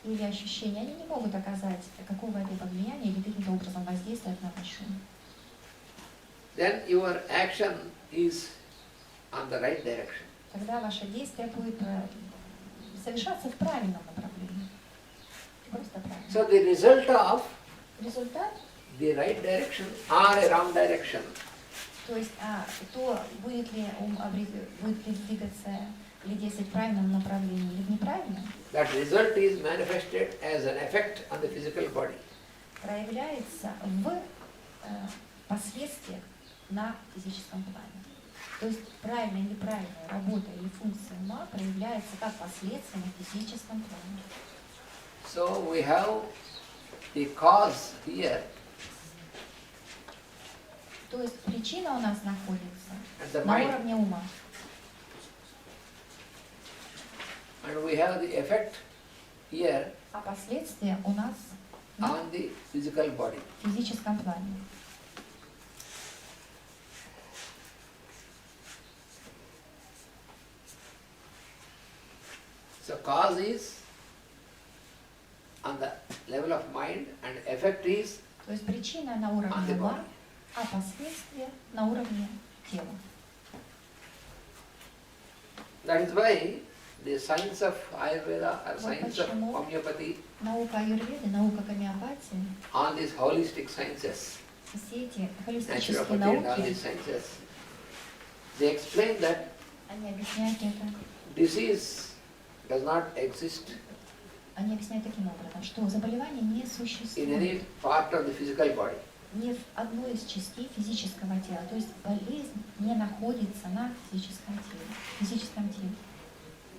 или ощущения, они не могут оказать какого-либо влияния или каким-то образом воздействовать на вашу. Then your action is on the right direction. Тогда ваше действие будет совершаться в правильном направлении. Просто правильно. So the result of Результат, the right direction or a wrong direction то есть то, будет ли двигаться или действовать в правильном направлении или в неправильном, that result is manifested as an effect on the physical body. проявляется в последствиях на физическом плане. То есть правильная или неправильная работа или функция ума проявляется как последствия на физическом плане. So we have the cause here. То есть причина у нас находится the на mind. уровне ума. And we have the effect here А последствия у нас на on the physical body. физическом плане. So cause is on the level of mind and effect is То есть причина на on уровне the ума, body. а последствия на уровне тела. That is why the science of Ayurveda or Вот science of почему homeopathy, наука аюрведы, наука гомеопатии, all these holistic sciences, все эти холистические naturopathy and all науки, these sciences, they explain that они объясняют это. disease does not exist Они объясняют таким образом, что заболевание не in существует any part of the physical body. ни в одной из частей физического тела. То есть болезнь не находится на физическом теле.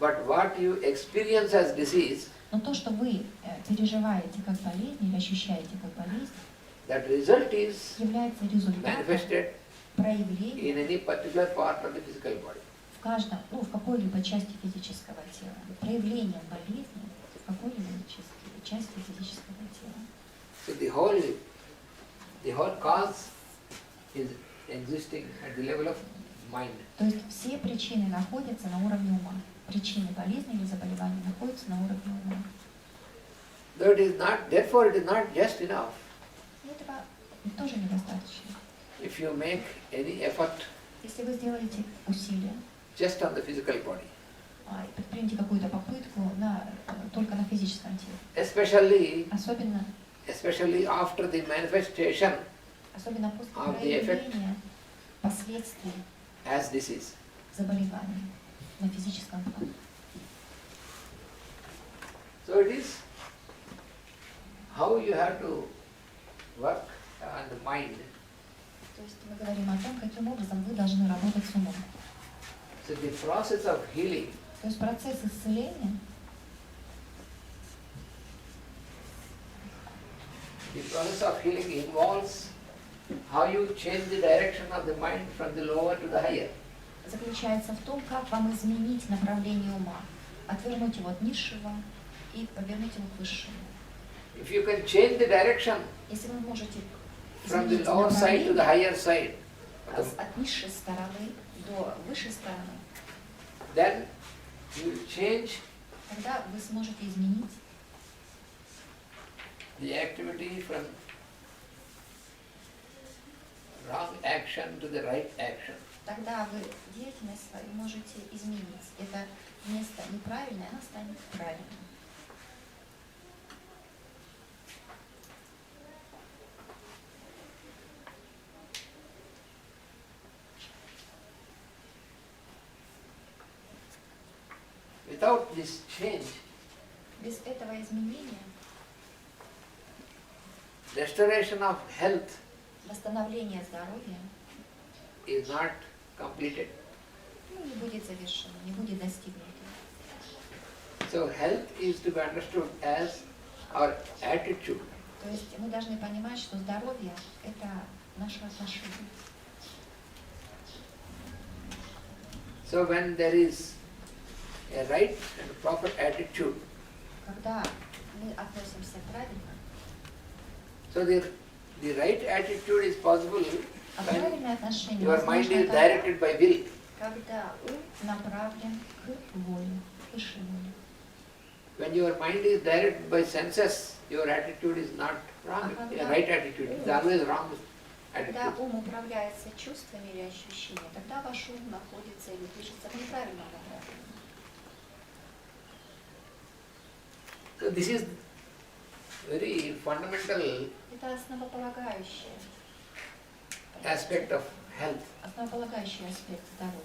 But what you experience as disease, Но то, что вы переживаете как болезнь или ощущаете как болезнь, that result is является результатом manifested проявления in any particular part of the physical body. в каждом, в какой-либо части физического тела. Проявлением болезни в какой-либо части физического тела. So the whole cause is existing at the level of mind. То есть все причины находятся на уровне ума. Причины болезни или заболевания находятся на уровне ума. Therefore it is not just enough. Этого тоже недостаточно. If you make any effort Если вы сделаете усилия just on the physical body, и предпримете какую-то попытку только на физическом теле, especially after the manifestation особенно после of the effect проявления последствий as disease. заболевания на физическом плане. So it is how you have to work on the mind. То есть мы говорим о том, каким образом вы должны работать с умом. So the process of healing То есть процесс исцеления, involves how you change the direction of the mind from the lower to the higher. заключается в том, как вам изменить направление ума, отвернуть его от низшего и повернуть его к высшему. If you can change the direction Если вы можете from the изменить lower side to the направление higher side, от низшей стороны до высшей стороны, then you will change тогда вы сможете изменить the activity from wrong action to the right action. Тогда вы деятельность свою можете изменить. Это место неправильное, оно станет правильным. Without this change, Без этого изменения restoration of health восстановление здоровья is not completed. не будет завершено, не будет достигнуто. So health is to be understood as our attitude. То есть мы должны понимать, что здоровье – это наше отношение. So when there is a right and proper attitude, Когда мы относимся правильно, so the right attitude is possible а when правильное отношение your mind возможно is тогда, directed by will. когда ум направлен к воле, к высшей воле. when your mind is directed by senses, your attitude is not wrong, right attitude. It's always wrong Когда attitude. ум управляется чувствами или ощущениями, тогда ваш ум находится или движется в неправильном направлении. So this is very fundamental Это основополагающий aspect of health. основополагающий аспект здоровья.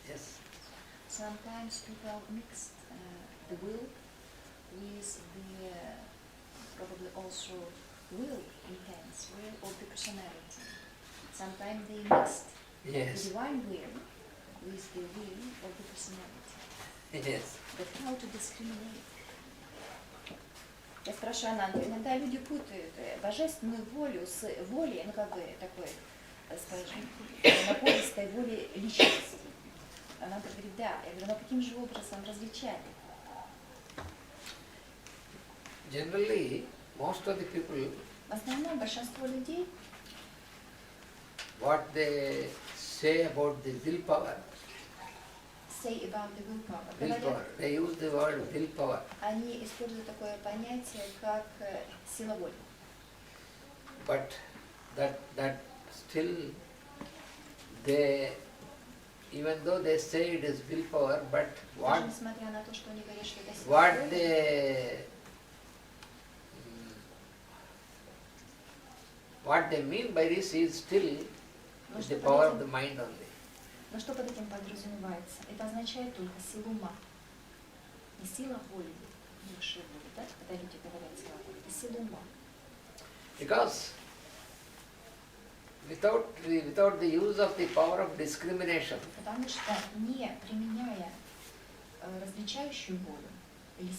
Yes. Sometimes people mix the will with the probably also will intense, will of the personality. Sometimes they mixed the Yes. divine will with the will of the personality. Yes. But how to discriminate? Я спрашиваю Ананту, иногда люди путают божественную волю с волей, ну как бы такой, скажем, напористой волей личности. Ананта говорит, да. Я говорю, но каким же образом различать? Generally, most of the people, В основном большинство людей, what they say about the willpower, say about the willpower, говорят, they use the word willpower. они используют такое понятие, как сила воли. But that still they, even though they say it is willpower, but Даже несмотря на то, что они говорят, что это сила what воли, what they mean by this is still но the что, power of под the этим, mind only. но что под этим подразумевается? Это означает только силу ума. Не сила воли, высшая воля, да? Когда люди говорят сила воли, это сила ума. Because without the use of the power of discrimination, Потому что не применяя различающую волю или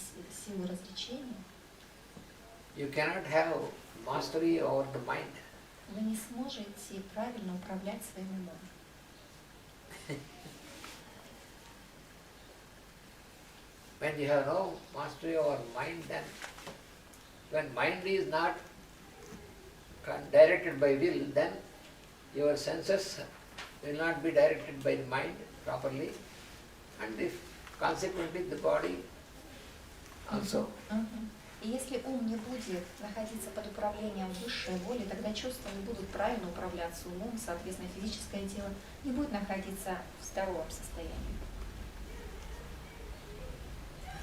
силу развлечения, you cannot have mastery over the mind. вы не сможете правильно управлять своим умом. When you have no mastery over mind, then when mind is not directed by will, then your senses will not be directed by the mind properly, and if consequently the body also. И если ум не будет находиться под управлением высшей воли, тогда чувства не будут правильно управляться умом, соответственно, физическое тело не будет находиться в здоровом состоянии.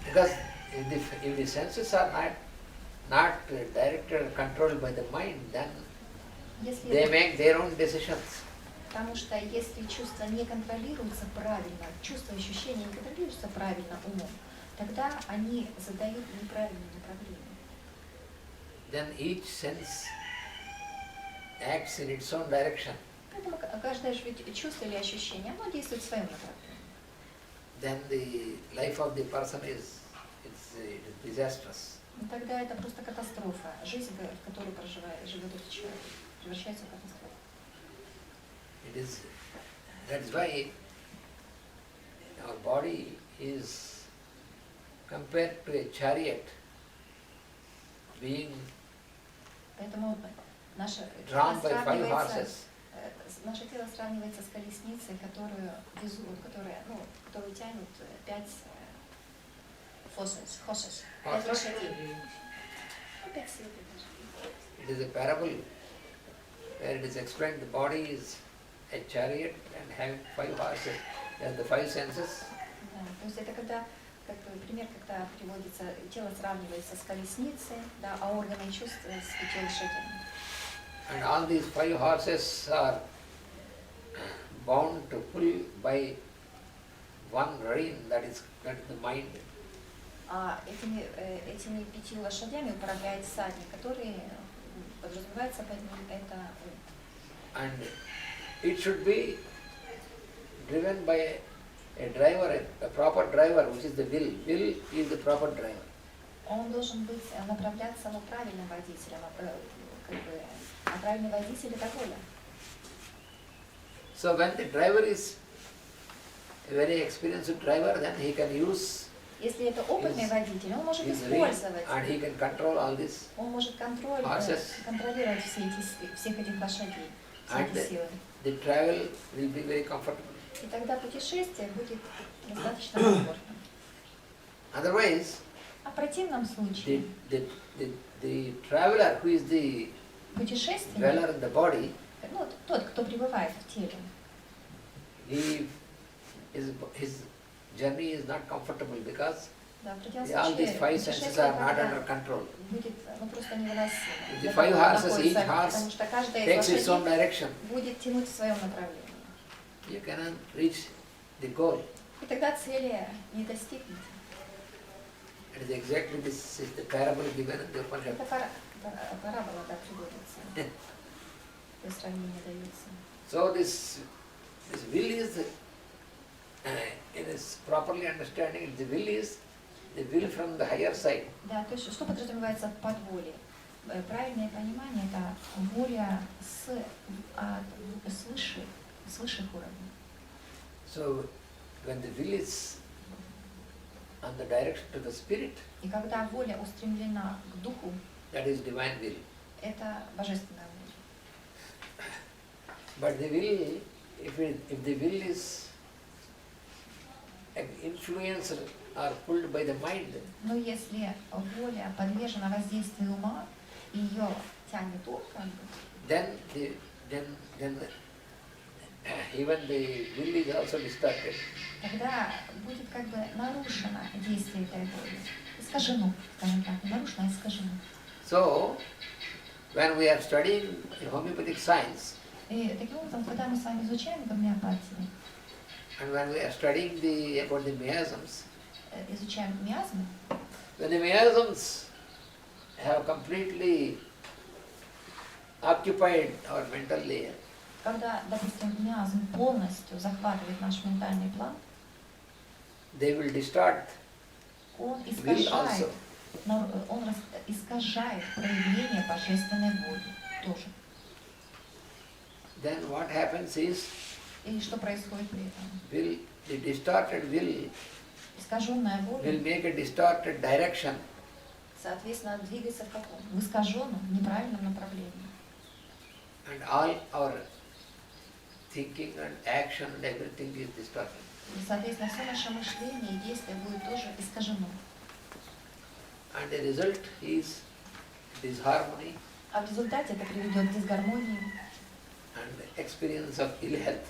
Because if the senses are not directed or controlled by the mind, then Если they make their own decisions. Потому что если чувства не контролируются правильно, чувства и ощущения не контролируются правильно умом, тогда они задают неправильное направление. Then each sense acts in its own direction. Поэтому каждое чувство или ощущение, оно действует в своем направлении. Then the life of the person is disastrous. И тогда это просто катастрофа. Жизнь, в которой живет этот человек, превращается в катастрофу. That's why our body is compared to a chariot being Поэтому наше drawn by 5 horses. наше тело сравнивается с колесницей, которую везут, которую тянут 5 horses, 5 лошадей. 5 сил. It is a parable where it is explained the body is a chariot and having 5 horses. Has the 5 senses. Да, то есть это когда, как бы, пример, когда приводится, тело сравнивается с колесницей, да, а органы чувств с 5 лошадями. And all these 5 horses are bound to pull by one rein, that is the mind. А этими 5 лошадями управляет всадник, который подразумевается под ним, это ум. And it should be driven by a driver, a proper driver, which is the will. Will is the proper driver. Он должен быть направляться правильным водителем, а правильный водитель это воля. So when the driver is a very experienced driver, then he can use Если это опытный водитель, он может He's real, использовать, and he can control all this. он может Horses. контролировать всех этих лошадей, все And эти силы. the travel will be very comfortable. И тогда путешествие будет достаточно комфортным. Otherwise, А в противном случае the traveler who is the путешественник, dweller in the body, ну, тот, кто пребывает в теле, his journey is not comfortable because да, в противном all these случае five senses путешествие are not тогда under control. будет просто невыносимо. The Для five того, кто horses, each находится, horse потому что каждая из takes its own лошадей direction. будет тянуть в своем направлении. You cannot reach the goal. И тогда цели не достигнете. It is exactly this is the parable given in the Upanishad. Это парабола, да, приводится. То сравнение дается. So this will is, in its properly understanding, the will is the will from the higher side. Да, то есть что подразумевается под волей? Правильное понимание – это воля с высших уровней. So when the will is on the direction to the spirit, И когда воля устремлена к духу, that is divine will. это божественная воля. But the will, if the will is influenced or pulled by the mind, Но если воля подвержена воздействию ума, и ее тянет ум, как бы, then even the will is also distorted. тогда будет как бы нарушено действие этой воли. Искажено, скажем так, нарушено, искажено. So, when we are studying homeopathic science, И таким образом, когда мы с вами изучаем гомеопатию, and when we are studying about the miasms, изучаем миазмы, when the miasms have completely occupied our mental layer, когда, допустим, миазм полностью захватывает наш ментальный план, they will distort он will also. искажает проявление божественной воли тоже. Then what happens is, И что происходит при этом? the distorted will Искаженная воля, will make a distorted direction, соответственно, двигается в каком? В искаженном, неправильном направлении. and all our thinking and action and everything is distorted. И, соответственно, все наше мышление и действие будет тоже искажено. And the result is disharmony А в результате это приведет к дисгармонии and experience of ill health.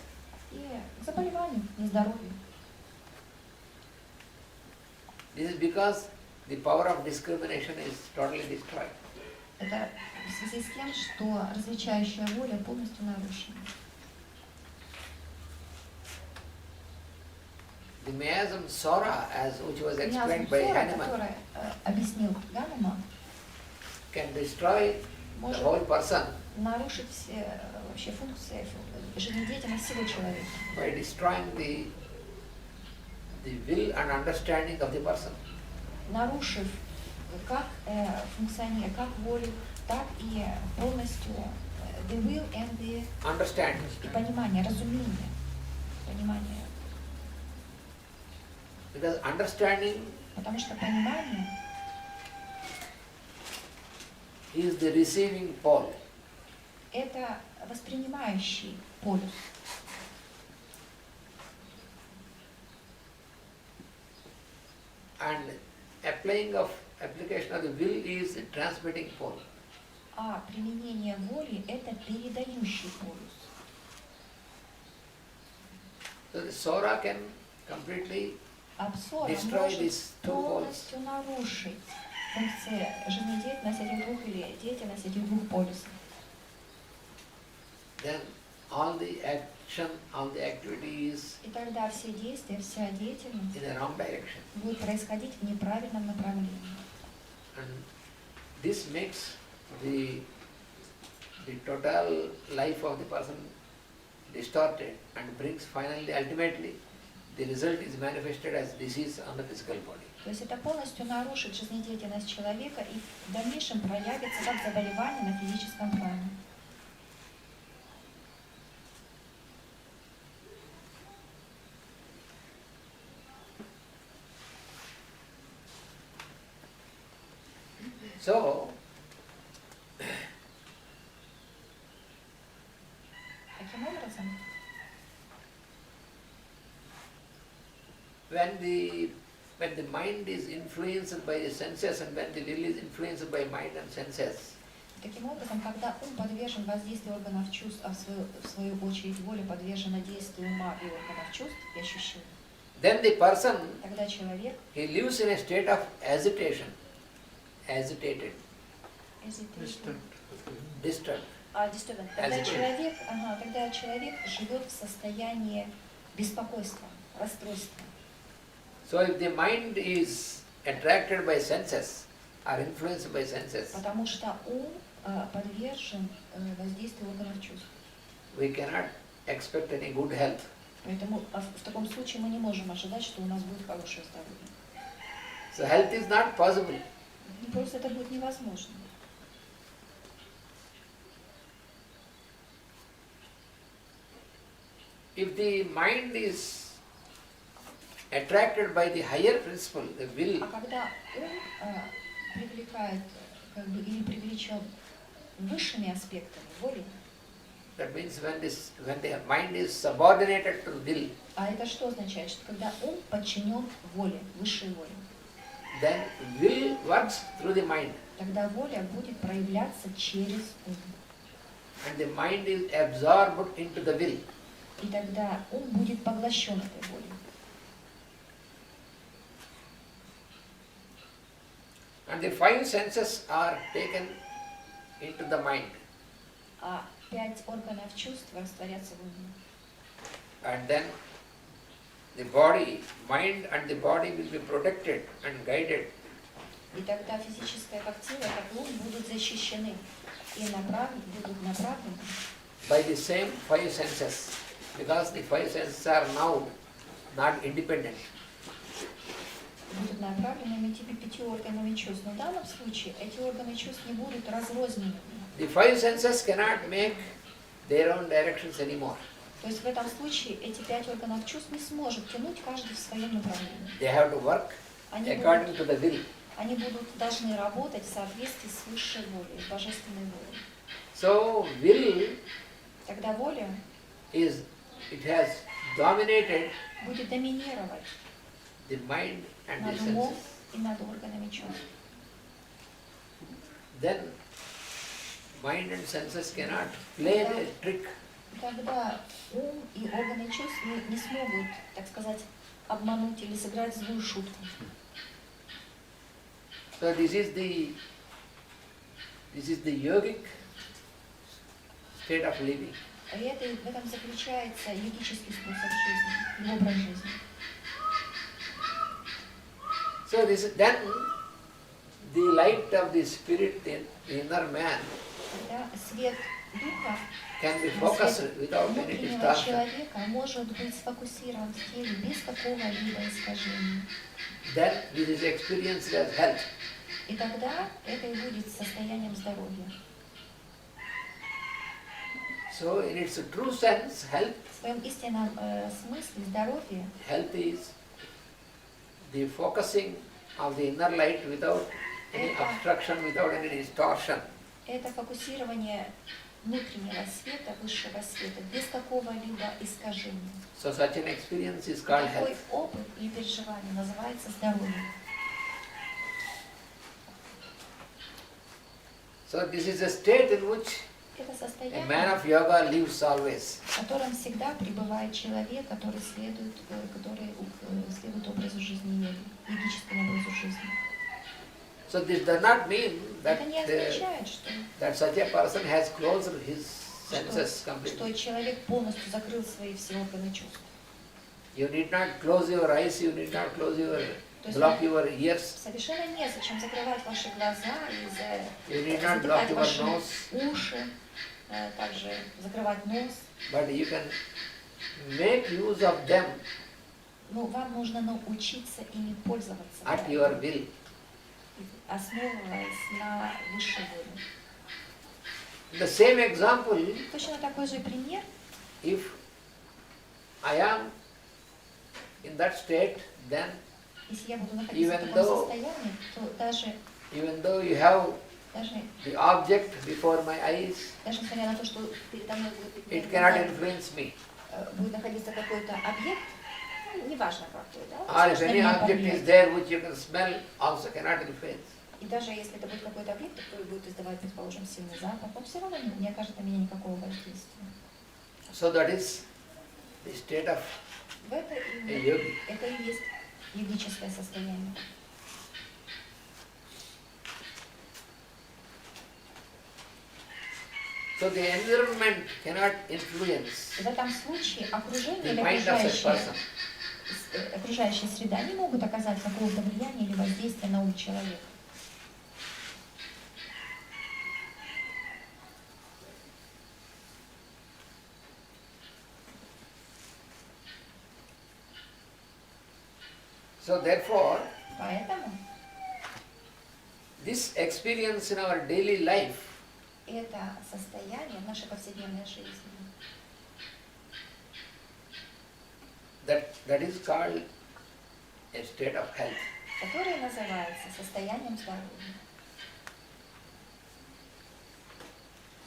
и к заболеванию, нездоровью. This is because the power of discrimination is totally destroyed. Это в связи с тем, что различающая воля полностью нарушена. The miasm Sora, which was explained Миазм by Сора, Hahnemann, который объяснил Ганеман, can destroy the может whole person нарушить все вообще функции, жизнедеятельность всего человека, by destroying the will and understanding of the person. нарушив как как волю, так и полностью the will and the Understanding. и понимание, разумение, понимание. Because understanding Потому что понимание is the receiving pole. – это воспринимающий полюс. And application of the will is the transmitting pole. А применение воли – это передающий полюс. So the Sora can completely Абсора destroy может these two poles. полностью нарушить функции жизнедеятельности этих двух или деятельность этих двух полюсов. Then all the action, all the activities И тогда все действия, вся деятельность in a wrong direction. будет происходить в неправильном направлении. And this makes the total life of the person distorted and brings finally, ultimately, the result is manifested as disease on the physical body. То есть это полностью нарушит жизнедеятельность человека и в дальнейшем проявится как заболевание на физическом плане. So, Таким образом, when the mind is influenced by the senses and when the will is influenced by mind and senses, таким образом, когда ум подвержен воздействию органов чувств, а в свою очередь воля подвержена действию ума и органов чувств и ощущений, then the person, тогда человек he lives in a state of agitation, agitated, disturbed. disturbed. Тогда Agitated. тогда человек живет в состоянии беспокойства, расстройства. So if the mind is attracted by senses or influenced by senses, Потому что ум подвержен воздействию органов чувств. we cannot expect any good health. Поэтому в таком случае мы не можем ожидать, что у нас будет хорошее здоровье. So health is not possible. Просто это будет невозможно. If the mind is attracted by the higher principle, the will, А когда ум привлекает, или привлечен высшими аспектами воли, that means when the mind is subordinated to will, а это что означает? Что когда ум подчинен воле, высшей воле, then will works through the mind тогда воля будет проявляться через ум. and the mind is absorbed into the will. И тогда ум будет поглощен этой волей. And the five senses are taken into the mind. А 5 органов чувств растворятся в уме. And then the body, mind and the body will be protected and guided И тогда физическое как тело, как ум будут защищены и будут направлены by the same five senses, because the five senses are now not independent. будут направлены этими 5 органами чувств. Но в данном случае эти органы чувств не будут разрозненными. The five senses cannot make their own directions anymore. То есть в этом случае эти 5 органов чувств не сможет тянуть каждый в своем направлении. They have to work according to the will. Они должны работать в соответствии с высшей волей, с божественной волей. So will Тогда воля it has dominated будет доминировать the mind and the над умом senses. и над органами чувств. Then mind and senses cannot play the trick. Тогда ум и органы чувств не смогут, так сказать, обмануть или сыграть злую шутку. So this is the yogic state of living. И в этом заключается йогический способ жизни, образ жизни. So then the light of the spirit, the inner man, Тогда свет духа, can be focused without any внутреннего distortion. человека может быть сфокусирован в теле без какого-либо искажения. Then this is experienced as health. И тогда это и будет состоянием здоровья. So in its true sense, health В своем истинном смысле здоровье is the focusing of the inner light without any obstruction, without any distortion. – это фокусирование внутреннего света, высшего света, без какого-либо искажения. So such an experience is called Такой health. опыт или переживание называется здоровьем. So this is a state in which Это a man состояние, of yoga lives always. в котором всегда пребывает человек, который следует образу жизни йоги, йогическому образу жизни. So this does not mean that, Это не означает, что that such a person has closed his senses completely. человек полностью закрыл свои все органы чувств. You need not close your eyes, you need not close your, То есть block your ears, совершенно незачем закрывать ваши глаза и you need not block закрывать your ваши nose, уши, также закрывать нос. but you can make use of them Но вам нужно научиться ими пользоваться, at your will. основываясь на высшей воле. The same example, Точно такой же пример, if I am in that state, then если я буду находиться в Even таком though- состоянии, то даже even though you have Даже, the object before my eyes, даже несмотря на то, что передо мной будет, it cannot influence me. будет находиться какой-то объект, ну, неважно какой, да? Or if что any меня object повлияет. is there which you can smell, also cannot influence. И даже если это будет какой-то объект, который будет издавать, предположим, сильный запах, он все равно не окажет на меня никакого воздействия. So that is the state of В это a и, yogi. это и есть йогическое состояние. So the environment cannot influence В этом случае окружение the или mind of such person. окружающая среда не могут оказать какого-то влияния или воздействия на ум человека. So therefore, Поэтому this experience in our daily life это состояние в нашей повседневной жизни, that is called a state of health. которое называется состоянием здоровья.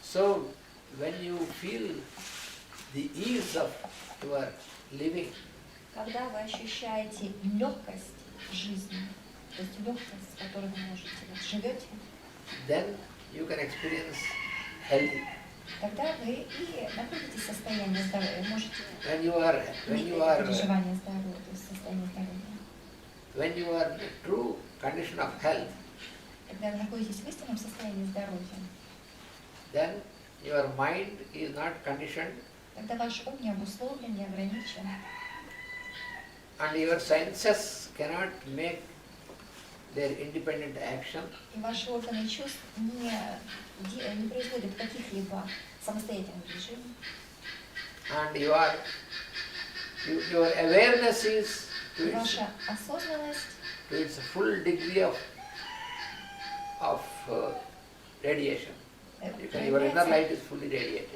So when you feel the ease of your living, Когда вы ощущаете легкость жизни, то есть легкость, с которой вы можете, вот живете, then you can experience healthy. тогда вы и находитесь в состоянии здоровья, вы можете When you are переживание здоровья, то есть состояние здоровья. when you are in a true condition of health, Когда вы находитесь в истинном состоянии здоровья, then your mind is not conditioned тогда ваш ум не обусловлен, не ограничен, and your senses cannot make their independent action. и ваши органы чувств не производят каких-либо самостоятельных движений. And your awareness is to its, Ваша осознанность to its full degree of radiation. Your inner light is fully radiated.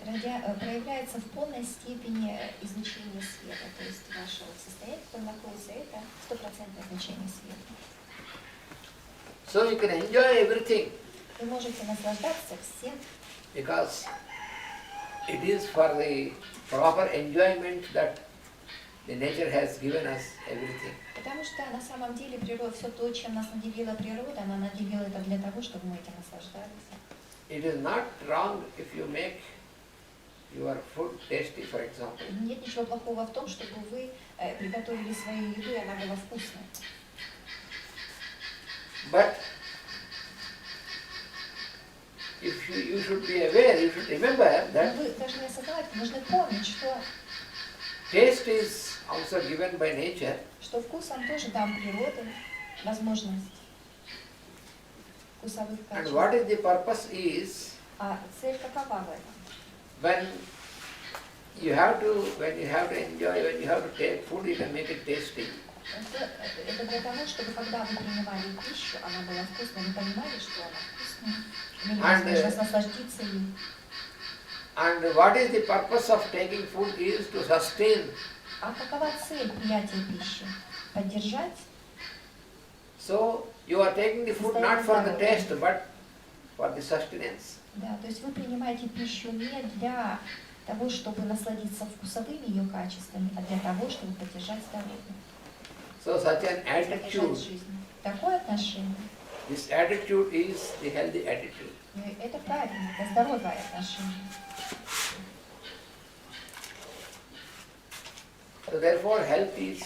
проявляется в полной степени излучения света, то есть ваше состояние, в котором находится, это 100% излучение света. So you can enjoy everything Вы можете наслаждаться всем, because it is for the proper enjoyment that the nature has given us everything. потому что на самом деле природа, все то, чем нас наделила природа, она наделила это для того, чтобы мы этим наслаждались. It is not wrong if you make your food tasty, for example. Нет ничего плохого в том, чтобы вы приготовили свою еду, и она была вкусной. But if you should be aware, you should remember Но that вы должны осознавать, вы должны помнить, taste is also given by nature, что вкусом тоже дан природы возможность вкусовых and качеств. what is the purpose is А цель какова в этом? when you have to enjoy, when you have to take food, you can make it tasty. Это для того, чтобы когда вы принимали пищу, она была вкусной, вы понимали, что она вкусная, имели возможность насладиться ей. And what is the purpose of taking food is to sustain. А какова цель принятия пищи? Поддержать? So you are taking the food not for the taste but for the sustenance. Да, то есть вы принимаете пищу не для того, чтобы насладиться вкусовыми ее качествами, а для того, чтобы поддержать здоровье. So such an Поддержать attitude, жизнь. Такое отношение, this attitude is the healthy attitude. это правильно, это здоровое отношение. So therefore health is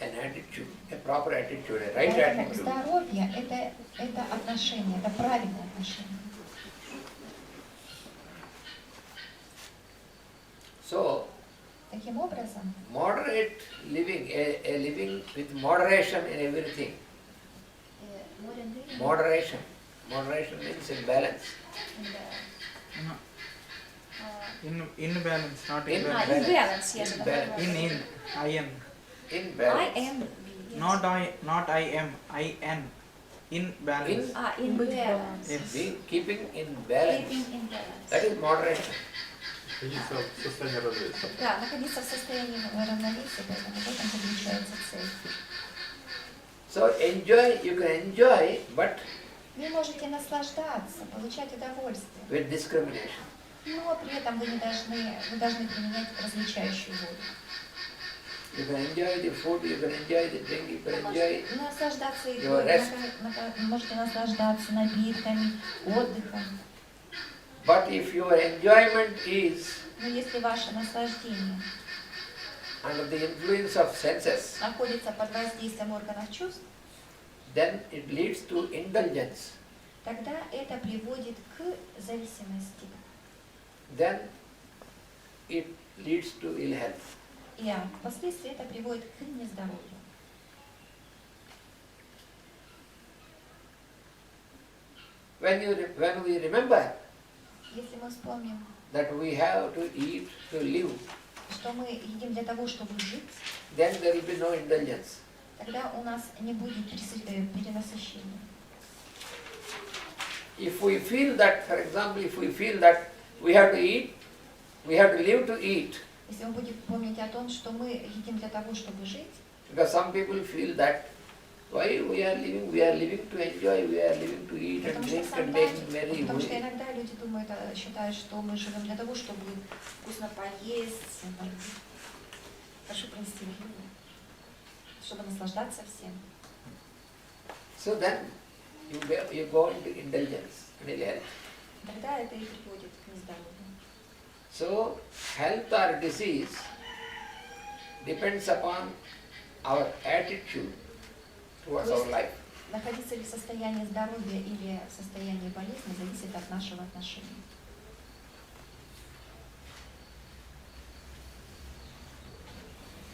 an attitude, a proper attitude, a right Поэтому attitude. здоровье это отношение, это правильное отношение. So Таким образом, moderate living, a living with moderation in everything. Moderation. Moderation means in balance. In balance, not In in In balance. balance, yes. In balance. I am. In I balance. am. Yes. Not I am. I am. In balance. In balance. Yes. Keeping in balance. Keeping in balance. That is moderation. Находиться в состоянии равновесия. да, находиться в состоянии равновесия, поэтому в этом заключается цель. So enjoy, you can enjoy, but Вы можете наслаждаться, получать удовольствие, with discrimination. но при этом вы должны применять различающую волю. You can enjoy the food, you can enjoy the drink, you can enjoy. Наслаждаться Your едой, rest. можете наслаждаться напитками, отдыхом. But if your enjoyment is Но если ваше наслаждение under the influence of senses, находится под воздействием органов чувств, then it leads to indulgence. тогда это приводит к зависимости. Then it leads to ill health. И впоследствии это приводит к нездоровью. When we remember Если мы вспомним, that we have to eat to live, что мы едим для того, чтобы жить, then there will be no indulgence. тогда у нас не будет перенасыщения. If we feel that, for example, if we feel that we have to eat, we have to live to eat, Если мы будем помнить о том, что мы едим для того, чтобы жить, because some people feel that why we are living to enjoy, we are living to eat and drink and make merry. потому что иногда люди думают, считают, что мы живем для того, чтобы вкусно поесть, хорошо провести время, чтобы наслаждаться всем. So then you go into indulgence and ill health. Тогда это и приводит к нездоровью. So health or disease depends upon our attitude towards our life. Находиться ли в состоянии здоровья или в состоянии болезни зависит от нашего отношения.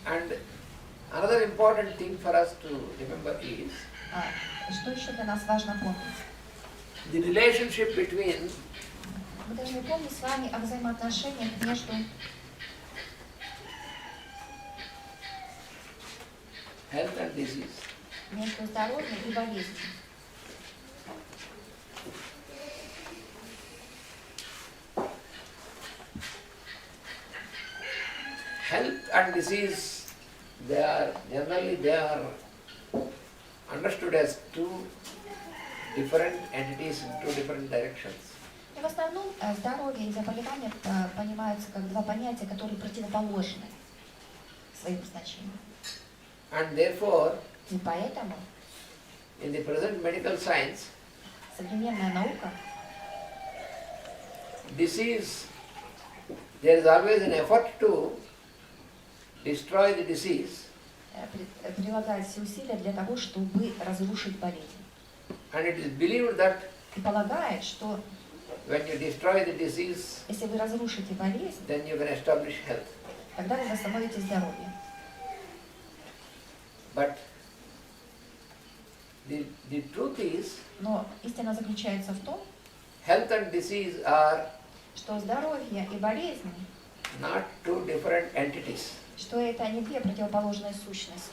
And another important thing for us to remember is Что еще для нас важно помнить? the relationship between Мы должны помнить с вами о взаимоотношениях между health and disease. между здоровьем и болезнью. Health and disease, they are understood as two different entities in two different directions. И в основном здоровье и заболевания понимаются как два понятия, которые противоположны своим значениям. And therefore, И поэтому in the present medical science, современная наука, disease, there is always an effort to destroy the disease, прилагает все усилия для того, чтобы разрушить болезнь. and it is believed that И полагает, что when you destroy the disease, если вы разрушите болезнь, then you can establish health. тогда вы восстановите здоровье. But the truth is, Но истина заключается в том, health and disease are что здоровье и болезнь, not two different entities. что это не две противоположные сущности.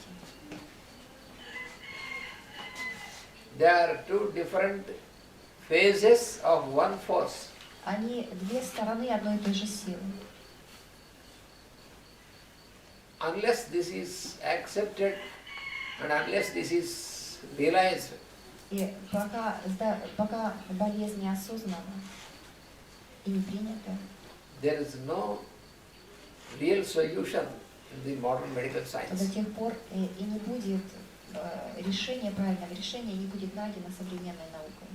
They are two different phases of one force. Они две стороны одной и той же силы. Unless this is accepted and unless this is realized, И пока болезнь не осознана и не принята, there is no real solution in the modern medical до science. тех пор и не будет решения, правильного решения не будет найдено современной наукой.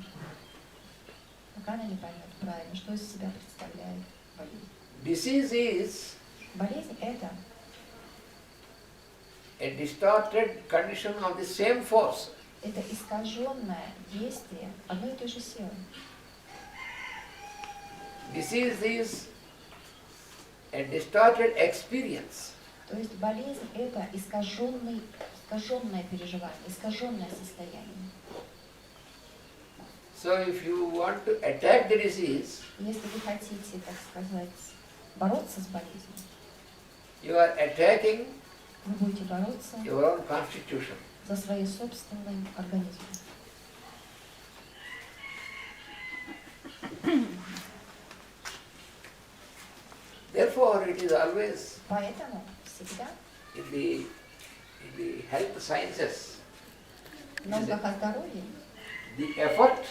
Пока она не поймет правильно, что из себя представляет болезнь. Disease is Болезнь – это a distorted condition of the same force. это искаженное действие одной и той же силы. Disease is a distorted experience. То есть болезнь – это искаженное переживание, искаженное состояние. So if you want to attack the disease, Если вы хотите, так сказать, бороться с болезнью, you are attacking вы будете бороться your own constitution. за своим собственным организмом. Therefore, it is always Поэтому всегда in the health sciences, науках о здоровье the effort